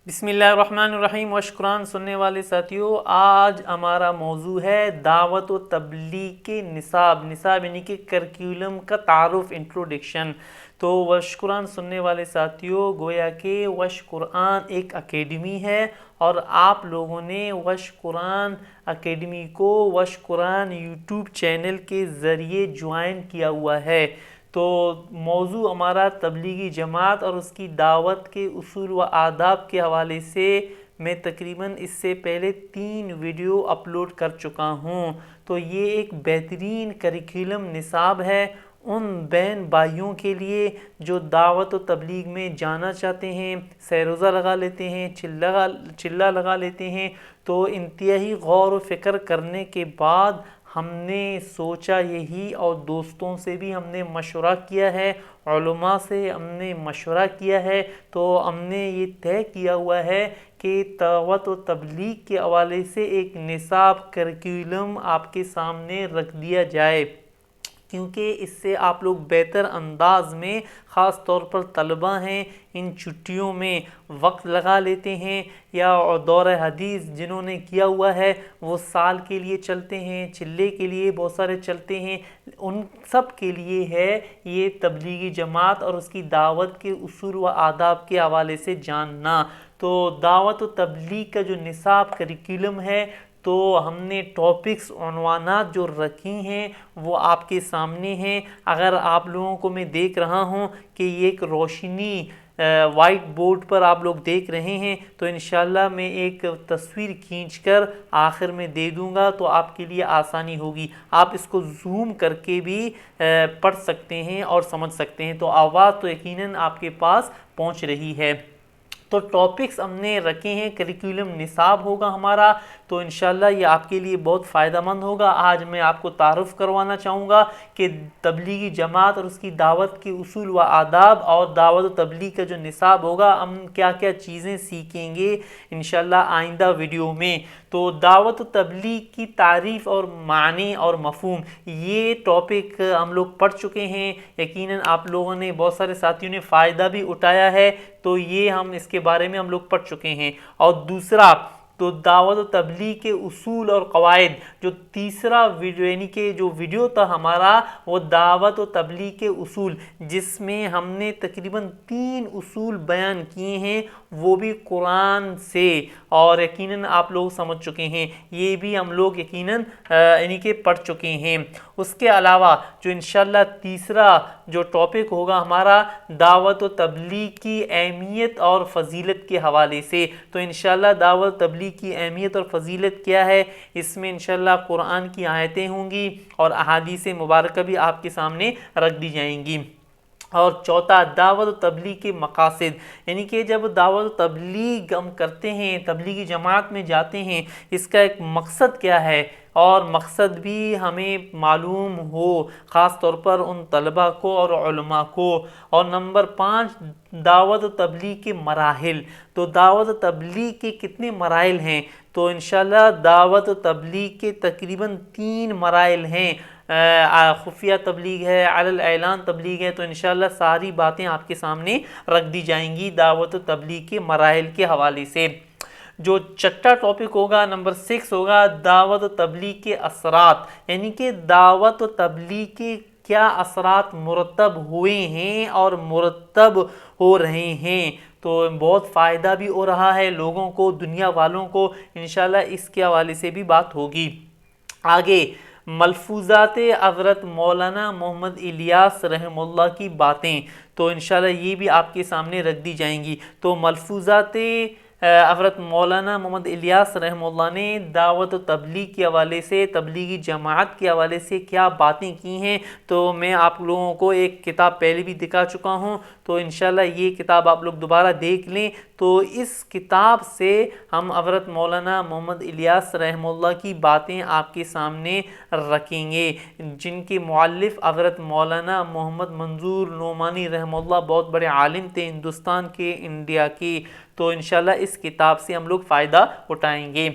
بسم اللہ الرحمن الرحیم وشکران سننے والے ساتھیوں، آج ہمارا موضوع ہے دعوت و تبلیغ کے نصاب یعنی کہ کرکیولم کا تعارف، انٹروڈکشن۔ تو وشکران سننے والے ساتھیوں، گویا کہ وش قرآن ایک اکیڈمی ہے اور آپ لوگوں نے وش قرآن اکیڈمی کو وش قرآن یوٹیوب چینل کے ذریعے جوائن کیا ہوا ہے۔ تو موضوع ہمارا تبلیغی جماعت اور اس کی دعوت کے اصول و آداب کے حوالے سے میں تقریباً اس سے پہلے 3 ویڈیو اپلوڈ کر چکا ہوں۔ تو یہ ایک بہترین کریکولم نصاب ہے ان بہن بھائیوں کے لیے جو دعوت و تبلیغ میں جانا چاہتے ہیں، سیروزہ لگا لیتے ہیں، چلہ لگا لیتے ہیں۔ تو انتہائی غور و فکر کرنے کے بعد ہم نے سوچا یہی، اور دوستوں سے بھی ہم نے مشورہ کیا ہے، علماء سے ہم نے مشورہ کیا ہے، تو ہم نے یہ طے کیا ہوا ہے کہ دعوت و تبلیغ کے حوالے سے ایک نصاب کریکولم آپ کے سامنے رکھ دیا جائے، کیونکہ اس سے آپ لوگ بہتر انداز میں، خاص طور پر طلباء ہیں، ان چھٹیوں میں وقت لگا لیتے ہیں، یا دورہ حدیث جنہوں نے کیا ہوا ہے وہ سال کے لیے چلتے ہیں، چلے کے لیے بہت سارے چلتے ہیں، ان سب کے لیے ہے یہ تبلیغی جماعت اور اس کی دعوت کے اصول و آداب کے حوالے سے جاننا۔ تو دعوت و تبلیغ کا جو نصاب کریکولم ہے، تو ہم نے ٹاپکس، عنوانات جو رکھی ہیں وہ آپ کے سامنے ہیں۔ اگر آپ لوگوں کو میں دیکھ رہا ہوں کہ یہ ایک روشنی وائٹ بورڈ پر آپ لوگ دیکھ رہے ہیں، تو انشاءاللہ میں ایک تصویر کھینچ کر آخر میں دے دوں گا تو آپ کے لیے آسانی ہوگی، آپ اس کو زوم کر کے بھی پڑھ سکتے ہیں اور سمجھ سکتے ہیں۔ تو آواز تو یقیناً آپ کے پاس پہنچ رہی ہے۔ تو ٹاپکس ہم نے رکھے ہیں، کریکولم نصاب ہوگا ہمارا، تو انشاءاللہ یہ آپ کے لیے بہت فائدہ مند ہوگا۔ آج میں آپ کو تعارف کروانا چاہوں گا کہ تبلیغی جماعت اور اس کی دعوت کے اصول و آداب، اور دعوت و تبلیغ کا جو نصاب ہوگا ہم کیا کیا چیزیں سیکھیں گے انشاءاللہ آئندہ ویڈیو میں۔ تو دعوت و تبلیغ کی تعریف اور معنی اور مفہوم، یہ ٹاپک ہم لوگ پڑھ چکے ہیں، یقیناً آپ لوگوں نے، بہت سارے ساتھیوں نے فائدہ بھی اٹھایا ہے، تو یہ ہم اس کے بارے میں ہم لوگ پڑھ چکے ہیں۔ اور دوسرا تو دعوت و تبلیغ کے اصول اور قواعد، جو تیسرا ویڈیو یعنی کہ جو ویڈیو تھا ہمارا وہ دعوت و تبلیغ کے اصول، جس میں ہم نے تقریباً 3 اصول بیان کیے ہیں، وہ بھی قرآن سے، اور یقیناً آپ لوگ سمجھ چکے ہیں، یہ بھی ہم لوگ یقیناً یعنی کہ پڑھ چکے ہیں۔ اس کے علاوہ جو انشاءاللہ تیسرا جو ٹاپک ہوگا ہمارا دعوت و تبلیغ کی اہمیت اور فضیلت کے حوالے سے، تو انشاءاللہ دعوت و تبلیغ کی اہمیت اور فضیلت کیا ہے، اس میں انشاءاللہ قرآن کی آیتیں ہوں گی اور احادیث مبارکہ بھی آپ کے سامنے رکھ دی جائیں گی۔ اور چوتھا دعوت و تبلیغ کے مقاصد، یعنی کہ جب دعوت و تبلیغ ہم کرتے ہیں، تبلیغی جماعت میں جاتے ہیں، اس کا ایک مقصد کیا ہے، اور مقصد بھی ہمیں معلوم ہو، خاص طور پر ان طلباء کو اور علماء کو۔ اور نمبر 5 دعوت و تبلیغ کے مراحل، تو دعوت و تبلیغ کے کتنے مراحل ہیں، تو انشاءاللہ دعوت و تبلیغ کے تقریباً 3 مراحل ہیں، خفیہ تبلیغ ہے، علی الاعلان تبلیغ ہے، تو انشاءاللہ ساری باتیں آپ کے سامنے رکھ دی جائیں گی دعوت و تبلیغ کے مراحل کے حوالے سے۔ جو چھٹا ٹاپک ہوگا، نمبر 6 ہوگا دعوت و تبلیغ کے اثرات، یعنی کہ دعوت و تبلیغ کے کیا اثرات مرتب ہوئے ہیں اور مرتب ہو رہے ہیں، تو بہت فائدہ بھی ہو رہا ہے لوگوں کو، دنیا والوں کو، انشاءاللہ اس کے حوالے سے بھی بات ہوگی۔ آگے ملفوظات حضرت مولانا محمد الیاس رحمہ اللہ کی باتیں، تو انشاءاللہ یہ بھی آپ کے سامنے رکھ دی جائیں گی۔ تو ملفوظات حضرت مولانا محمد الیاس رحمہ اللہ نے دعوت و تبلیغ کے حوالے سے، تبلیغی جماعت کے حوالے سے کیا باتیں کی ہیں، تو میں آپ لوگوں کو ایک کتاب پہلے بھی دکھا چکا ہوں، تو انشاءاللہ یہ کتاب آپ لوگ دوبارہ دیکھ لیں، تو اس کتاب سے ہم حضرت مولانا محمد الیاس رحمہ اللہ کی باتیں آپ کے سامنے رکھیں گے، جن کے مؤلف حضرت مولانا محمد منظور نعمانی رحمہ اللہ بہت بڑے عالم تھے ہندوستان کے، انڈیا کے، تو انشاءاللہ اس کتاب سے ہم لوگ فائدہ اٹھائیں گے۔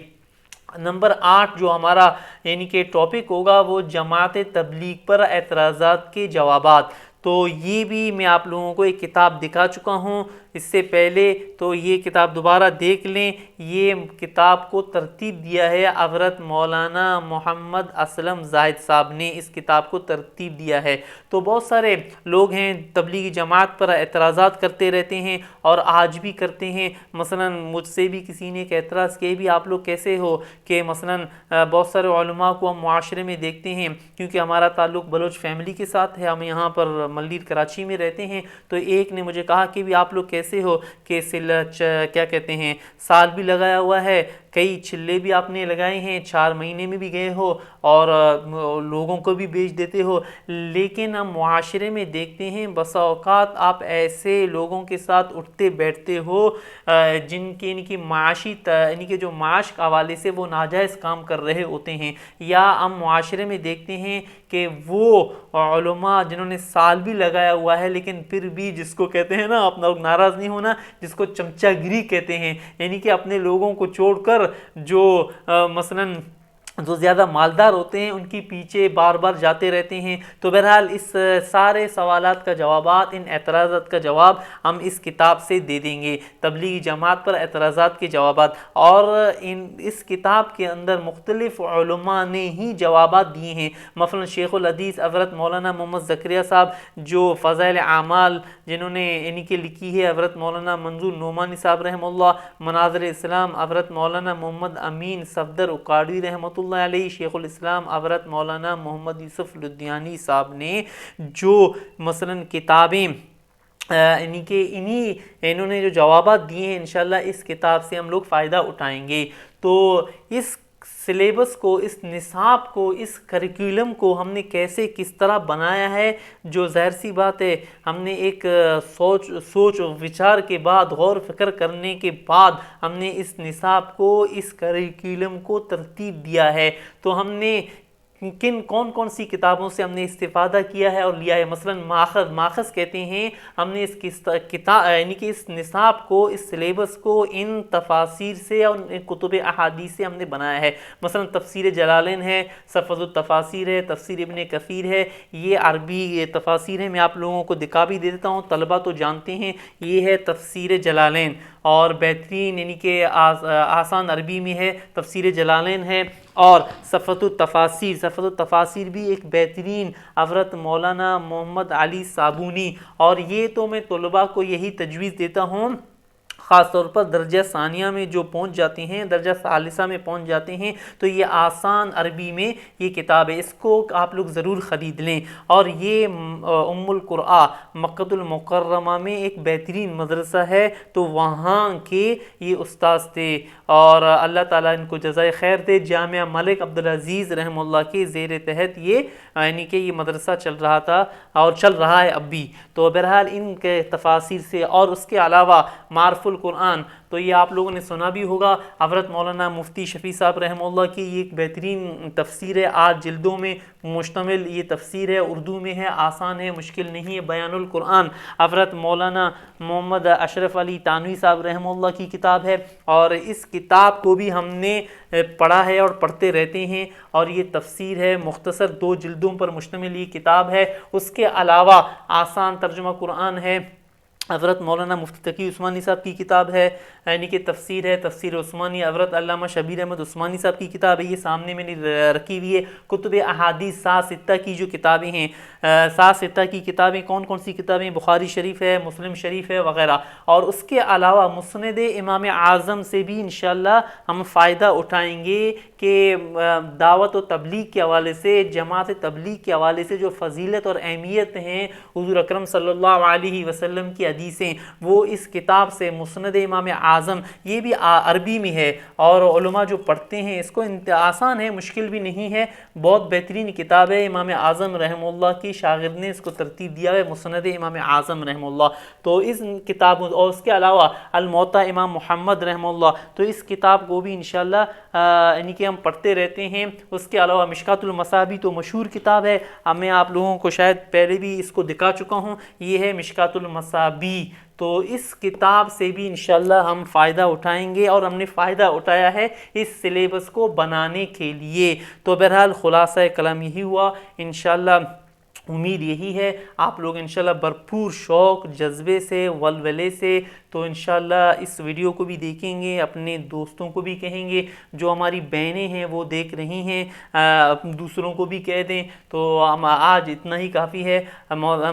نمبر 8 جو ہمارا یعنی کہ ٹاپک ہوگا وہ جماعت تبلیغ پر اعتراضات کے جوابات، تو یہ بھی میں آپ لوگوں کو ایک کتاب دکھا چکا ہوں، اس سے پہلے تو یہ کتاب دوبارہ دیکھ لیں. یہ کتاب کو ترتیب دیا ہے حضرت مولانا محمد اسلم زاہد صاحب نے اس کتاب کو ترتیب دیا ہے. تو بہت سارے لوگ ہیں تبلیغی جماعت پر اعتراضات کرتے رہتے ہیں اور آج بھی کرتے ہیں. مثلا مجھ سے بھی کسی نے ایک اعتراض کیا بھی آپ لوگ کیسے ہو کہ مثلا بہت سارے علماء کو ہم معاشرے میں دیکھتے ہیں کیونکہ ہمارا تعلق بلوچ فیملی کے ساتھ ہے, ہم یہاں پر ملیر کراچی میں رہتے ہیں. تو ایک نے مجھے کہا کہ بھی آپ لوگ کیسے ہو کہ کیا کہتے ہیں سال بھی لگایا ہوا ہے, کئی چلے بھی آپ نے لگائے ہیں, 4 مہینے میں بھی گئے ہو اور لوگوں کو بھی بیچ دیتے ہو, لیکن ہم معاشرے میں دیکھتے ہیں بسا اوقات آپ ایسے لوگوں کے ساتھ اٹھتے بیٹھتے ہو جن کے ان کی معاشی ان کے جو معاش کے حوالے سے وہ ناجائز کام کر رہے ہوتے ہیں. یا ہم معاشرے میں دیکھتے ہیں کہ وہ علماء جنہوں نے سال بھی لگایا ہوا ہے لیکن پھر بھی جس کو کہتے ہیں نا, اپنا ناراض نہیں ہونا, جس کو چمچہ گری کہتے ہیں, یعنی کہ اپنے لوگوں کو چھوڑ کر جو مثلاً جو زیادہ مالدار ہوتے ہیں ان کی پیچھے بار بار جاتے رہتے ہیں. تو بہرحال اس سارے سوالات کا جوابات, ان اعتراضات کا جواب ہم اس کتاب سے دے دیں گے, تبلیغی جماعت پر اعتراضات کے جوابات. اور اس کتاب کے اندر مختلف علماء نے ہی جوابات دیے ہیں. مثلا شیخ الحدیث حضرت مولانا محمد زکریا صاحب جو فضائل اعمال جنہوں نے ان کی لکھی ہے, حضرت مولانا منظور نعمانی صاحب رحمہ اللہ, مناظر اسلام حضرت مولانا محمد امین صفدر اکاڑوی رحمۃ اللہ علیہ, شیخ الاسلام حضرت مولانا محمد یوسف لدھیانی صاحب نے جو مثلا کتابیں انہوں نے جو جوابات دیے ہیں, انشاءاللہ اس کتاب سے ہم لوگ فائدہ اٹھائیں گے. تو اس سلیبس کو, اس نصاب کو, اس کریکولم کو ہم نے کس طرح بنایا ہے, جو ظاہر سی بات ہے ہم نے ایک سوچ و وچار کے بعد, غور فکر کرنے کے بعد ہم نے اس نصاب کو, اس کریکولم کو ترتیب دیا ہے. تو ہم نے کون کون سی کتابوں سے ہم نے استفادہ کیا ہے اور لیا ہے. مثلا ماخذ کہتے ہیں ہم نے اس کتاب یعنی کہ اس نصاب کو, اس سلیبس کو ان تفاسیر سے اور ان کتب احادیث سے ہم نے بنایا ہے. مثلا تفسیر جلالین ہے, صفوۃ التفاسیر ہے, تفسیر ابن کثیر ہے, یہ عربی تفاسیر ہے. میں آپ لوگوں کو دکھا بھی دے دیتا ہوں, طلبہ تو جانتے ہیں. یہ ہے تفسیر جلالین اور بہترین یعنی کہ آسان عربی میں ہے تفسیر جلالین ہے. اور صفوۃ التفاسیر بھی ایک بہترین حضرت مولانا محمد علی صابونی, اور یہ تو میں طلباء کو یہی تجویز دیتا ہوں خاص طور پر درجہ ثانیہ میں جو پہنچ جاتے ہیں, درجہ ثالثہ میں پہنچ جاتے ہیں, تو یہ آسان عربی میں یہ کتاب ہے, اس کو آپ لوگ ضرور خرید لیں. اور یہ ام القرآن مکۃ المکرمہ میں ایک بہترین مدرسہ ہے, تو وہاں کے یہ استاذ تھے اور اللہ تعالیٰ ان کو جزائے خیر دے. جامعہ ملک عبدالعزیز رحمہ اللہ کے زیر تحت یہ یعنی کہ یہ مدرسہ چل رہا تھا اور چل رہا ہے اب بھی. تو بہرحال ان کے تفاسیر سے, اور اس کے علاوہ معرف القرآن, تو یہ آپ لوگوں نے سنا بھی ہوگا, حضرت مولانا مفتی شفیع صاحب رحمہ اللہ کی یہ ایک بہترین تفسیر ہے, 8 جلدوں میں مشتمل یہ تفسیر ہے, اردو میں ہے, آسان ہے, مشکل نہیں ہے. بیان القرآن حضرت مولانا محمد اشرف علی تانوی صاحب رحمہ اللہ کی کتاب ہے, اور اس کتاب کو بھی ہم نے پڑھا ہے اور پڑھتے رہتے ہیں. اور یہ تفسیر ہے, مختصر 2 جلدوں پر مشتمل یہ کتاب ہے. اس کے علاوہ آسان ترجمہ قرآن ہے, حضرت مولانا مفتی تقی عثمانی صاحب کی کتاب ہے یعنی کہ تفسیر ہے, تفسیر عثمانی, حضرت علامہ شبیر احمد عثمانی صاحب کی کتاب ہے, یہ سامنے میں نے رکھی ہوئی ہے. کتب احادیث 7 کی جو کتابیں ہیں, 7 کی کتابیں کون کون سی کتابیں, بخاری شریف ہے, مسلم شریف ہے وغیرہ. اور اس کے علاوہ مسند امام اعظم سے بھی انشاءاللہ ہم فائدہ اٹھائیں گے کہ دعوت و تبلیغ کے حوالے سے, جماعت تبلیغ کے حوالے سے جو فضیلت اور اہمیت ہیں, حضور اکرم صلی اللہ علیہ وسلم کی حدیثیں, وہ اس کتاب سے مسند امام اعظم, یہ بھی عربی میں ہے, اور علماء جو پڑھتے ہیں اس کو آسان ہے, مشکل بھی نہیں ہے, بہت بہترین کتاب ہے. امام اعظم رحمہ اللہ کی شاگرد نے اس کو ترتیب دیا ہے, مسند امام اعظم رحمہ اللہ. تو اس کتاب, اور اس کے علاوہ الموطا امام محمد رحمہ اللہ, تو اس کتاب کو بھی انشاءاللہ یعنی کہ ہم پڑھتے رہتے ہیں. اس کے علاوہ مشکات المصابیح تو مشہور کتاب ہے, میں آپ لوگوں کو شاید پہلے بھی اس کو دکھا چکا ہوں, یہ ہے مشکات المصابیح. تو اس کتاب سے بھی انشاءاللہ ہم فائدہ اٹھائیں گے, اور ہم نے فائدہ اٹھایا ہے اس سلیبس کو بنانے کے لیے. تو بہرحال خلاصہ کلام یہی ہوا. انشاءاللہ امید یہی ہے آپ لوگ انشاءاللہ بھرپور شوق جذبے سے ولولے سے تو انشاءاللہ اس ویڈیو کو بھی دیکھیں گے، اپنے دوستوں کو بھی کہیں گے، جو ہماری بہنیں ہیں وہ دیکھ رہی ہیں دوسروں کو بھی کہہ دیں۔ تو آج اتنا ہی کافی ہے۔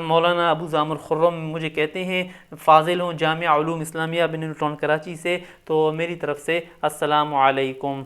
مولانا ابو ذامر خرم مجھے کہتے ہیں، فاضل ہوں جامعہ علوم اسلامیہ بن ٹاؤن کراچی سے۔ تو میری طرف سے السلام علیکم۔